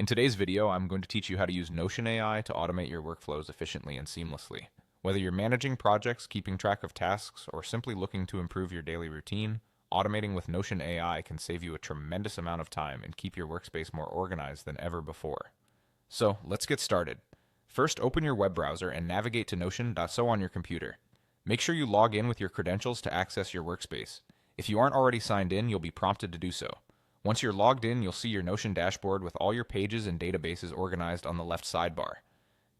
In today's video, I'm going to teach you how to use Notion AI to automate your workflows efficiently and seamlessly. Whether you're managing projects, keeping track of tasks, or simply looking to improve your daily routine, automating with Notion AI can save you a tremendous amount of time and keep your workspace more organized than ever before. So, let's get started. First, open your web browser and navigate to Notion.so on your computer. Make sure you log in with your credentials to access your workspace. If you aren't already signed in, you'll be prompted to do so. Once you're logged in, you'll see your Notion dashboard with all your pages and databases organized on the left sidebar.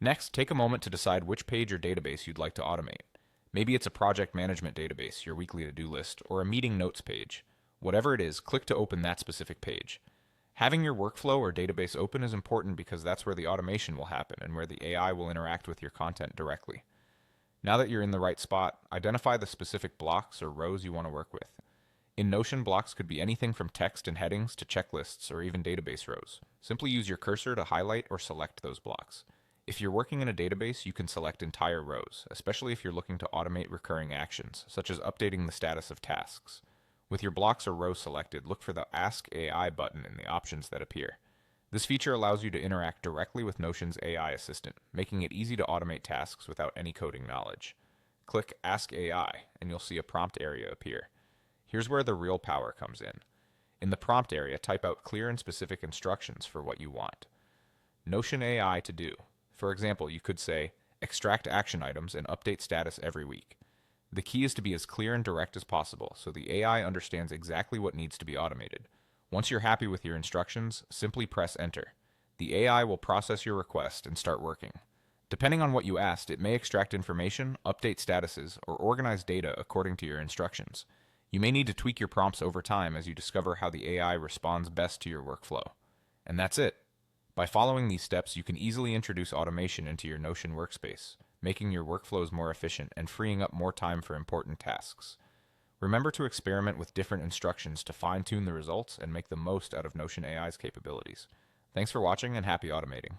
Next, take a moment to decide which page or database you'd like to automate. Maybe it's a project management database, your weekly to-do list, or a meeting notes page. Whatever it is, click to open that specific page. Having your workflow or database open is important because that's where the automation will happen and where the AI will interact with your content directly. Now that you're in the right spot, identify the specific blocks or rows you want to work with. In Notion, blocks could be anything from text and headings to checklists or even database rows. Simply use your cursor to highlight or select those blocks. If you're working in a database, you can select entire rows, especially if you're looking to automate recurring actions, such as updating the status of tasks. With your blocks or rows selected, look for the Ask AI button in the options that appear. This feature allows you to interact directly with Notion's AI assistant, making it easy to automate tasks without any coding knowledge. Click Ask AI, and you'll see a prompt area appear. Here's where the real power comes in. In the prompt area, type out clear and specific instructions for what you want. Notion AI to do. For example, you could say, extract action items and update status every week. The key is to be as clear and direct as possible so the AI understands exactly what needs to be automated. Once you're happy with your instructions, simply press enter. The AI will process your request and start working. Depending on what you asked, it may extract information, update statuses, or organize data according to your instructions. You may need to tweak your prompts over time as you discover how the AI responds best to your workflow. And that's it. By following these steps, you can easily introduce automation into your Notion workspace, making your workflows more efficient and freeing up more time for important tasks. Remember to experiment with different instructions to fine-tune the results and make the most out of Notion AI's capabilities. Thanks for watching and happy automating.